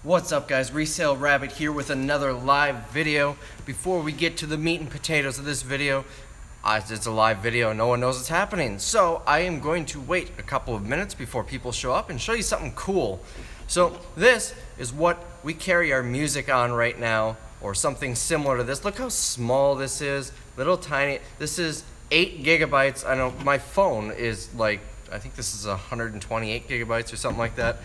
What's up, guys? Resale Rabbit here with another live video. Before we get to the meat and potatoes of this video, it's a live video, no one knows what's happening. So I am going to wait a couple of minutes before people show up and show you something cool. So this is what we carry our music on right now, or something similar to this. Look how small this is, little tiny. This is 8 gigabytes. I know my phone is like, I think this is 128 gigabytes or something like that.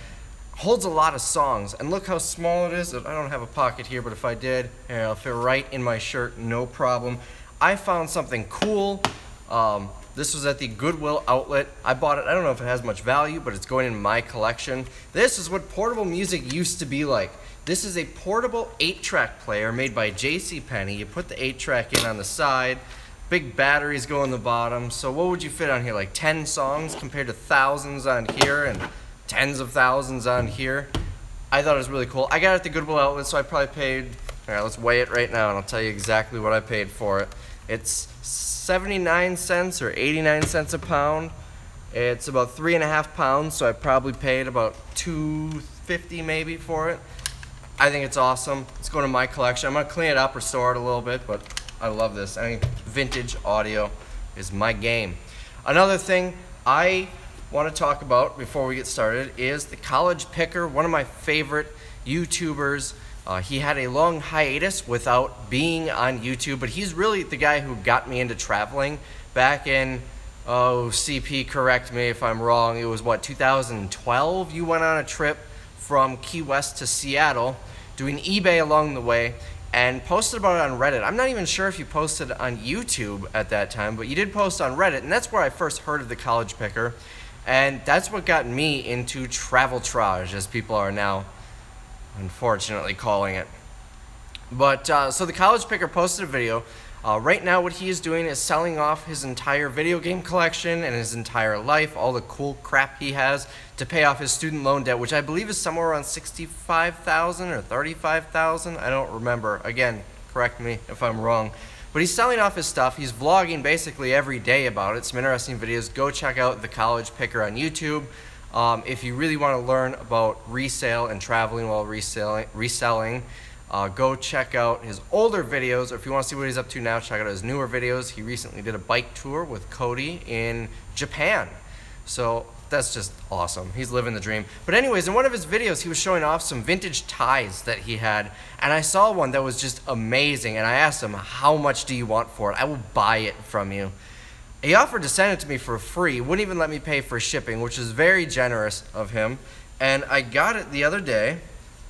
Holds a lot of songs, and look how small it is. I don't have a pocket here, but if I did, it'll fit right in my shirt, no problem. I found something cool. This was at the Goodwill outlet. I bought it. I don't know if it has much value, but it's going in my collection. This is what portable music used to be like. This is a portable 8-track player made by JCPenney. You put the 8-track in on the side. Big batteries go on the bottom. So what would you fit on here? Like 10 songs compared to thousands on here and tens of thousands on here. I thought it was really cool. I got it at the Goodwill outlet, so I probably paid, all right, let's weigh it right now and I'll tell you exactly what I paid for it. It's 79 cents or 89 cents a pound. It's about 3.5 pounds, so I probably paid about $2.50 maybe for it. I think it's awesome. It's going to my collection. I'm gonna clean it up or store it a little bit, but I love this. I think vintage audio is my game. Another thing I want to talk about before we get started is the College Picker, one of my favorite YouTubers. He had a long hiatus without being on YouTube, but he's really the guy who got me into traveling back in, CP, correct me if I'm wrong, it was what, 2012? You went on a trip from Key West to Seattle, doing eBay along the way, and posted about it on Reddit. I'm not even sure if you posted on YouTube at that time, but you did post on Reddit, and that's where I first heard of the College Picker. And that's what got me into travel-trage, as people are now unfortunately calling it. But so the College Picker posted a video. Right now what he is doing is selling off his entire video game collection and his entire life, all the cool crap he has, to pay off his student loan debt, which I believe is somewhere around $65,000 or $35,000. I don't remember. Again, correct me if I'm wrong. But he's selling off his stuff. He's vlogging basically every day about it. Some interesting videos. Go check out the College Picker on YouTube. If you really want to learn about resale and traveling while reselling, go check out his older videos. Or if you want to see what he's up to now, check out his newer videos. He recently did a bike tour with Cody in Japan. So that's just awesome. He's living the dream. But anyways, in one of his videos, he was showing off some vintage ties that he had. And I saw one that was just amazing. And I asked him, how much do you want for it? I will buy it from you. He offered to send it to me for free. Wouldn't even let me pay for shipping, which is very generous of him. And I got it the other day.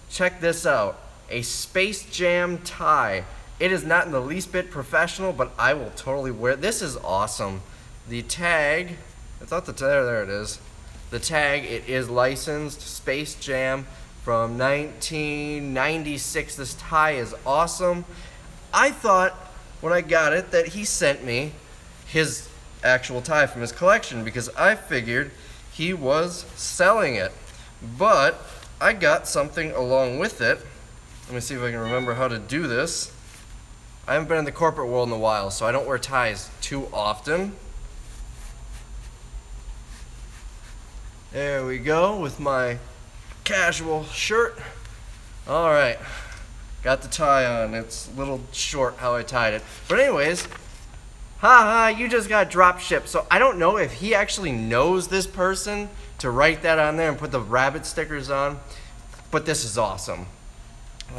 Check this out. A Space Jam tie. It is not in the least bit professional, but I will totally wear it. This is awesome. The tag, I thought there it is. The tag, it is licensed, Space Jam from 1996. This tie is awesome. I thought when I got it that he sent me his actual tie from his collection because I figured he was selling it. But I got something along with it. Let me see if I can remember how to do this. I haven't been in the corporate world in a while, so I don't wear ties too often. There we go with my casual shirt. All right, got the tie on. It's a little short how I tied it. But anyways, haha, you just got drop shipped. So I don't know if he actually knows this person to write that on there and put the rabbit stickers on, but this is awesome.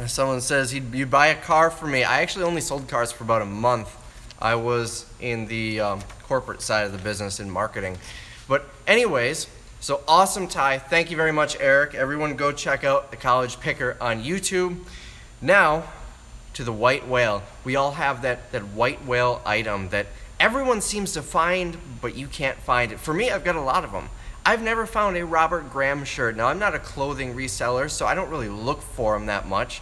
Someone says you'd buy a car for me. I actually only sold cars for about a month. I was in the corporate side of the business in marketing. But anyways, so awesome tie. Thank you very much, Eric. Everyone go check out the College Picker on YouTube. Now to the white whale. We all have that white whale item that everyone seems to find, but you can't find it. For me, I've got a lot of them. I've never found a Robert Graham shirt. Now, I'm not a clothing reseller, so I don't really look for them that much.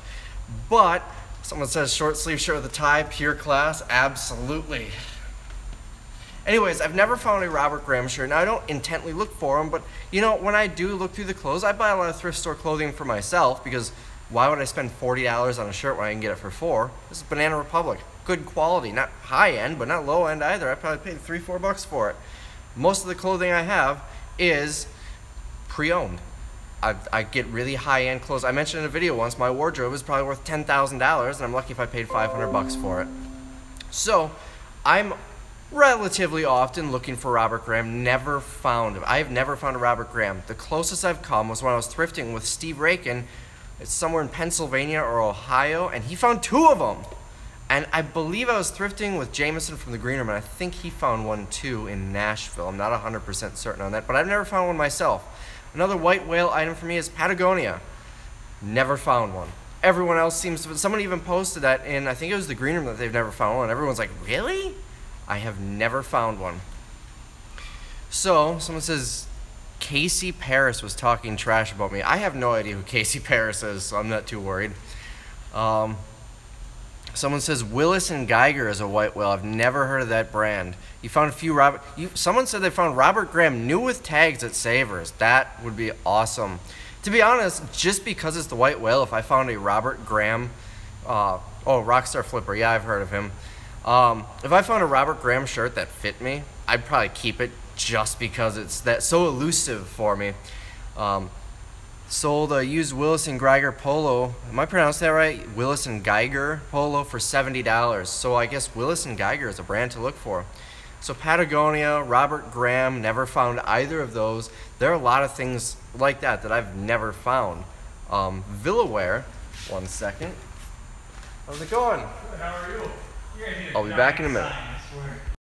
But someone says short sleeve shirt with a tie, pure class. Absolutely. Anyways, I've never found a Robert Graham shirt. Now, I don't intently look for them, but you know, when I do look through the clothes, I buy a lot of thrift store clothing for myself because why would I spend $40 on a shirt when I can get it for $4? This is Banana Republic. Good quality, not high end, but not low end either. I probably paid $3, $4 for it. Most of the clothing I have is pre-owned. I get really high-end clothes. I mentioned in a video once my wardrobe is probably worth $10,000, and I'm lucky if I paid 500 bucks for it. So I'm relatively often looking for Robert Graham. I have never found a Robert Graham. The closest I've come was when I was thrifting with Steve Rakin. It's somewhere in Pennsylvania or Ohio, and he found 2 of them. And I believe I was thrifting with Jameson from the Green Room, and I think he found one too in Nashville. I'm not 100% certain on that, but I've never found one myself. Another white whale item for me is Patagonia. Never found one. Everyone else seems to, someone even posted that in, I think it was the Green Room, that they've never found one, and everyone's like, really? I have never found one. So, someone says, Casey Paris was talking trash about me. I have no idea who Casey Paris is, so I'm not too worried. Someone says Willis and Geiger is a white whale. I've never heard of that brand. You found a few someone said they found Robert Graham new with tags at Savers. That would be awesome. To be honest, just because it's the white whale, if I found a Robert Graham, Rockstar Flipper, yeah, I've heard of him. If I found a Robert Graham shirt that fit me, I'd probably keep it just because it's so elusive for me. Sold a used Willis and Geiger polo. Am I pronouncing that right? Willis and Geiger polo for $70. So I guess Willis and Geiger is a brand to look for. So Patagonia, Robert Graham, never found either of those. There are a lot of things like that I've never found. Villaware, one second. How's it going? Good, how are you? I'll be back in a minute. Sign, I swear.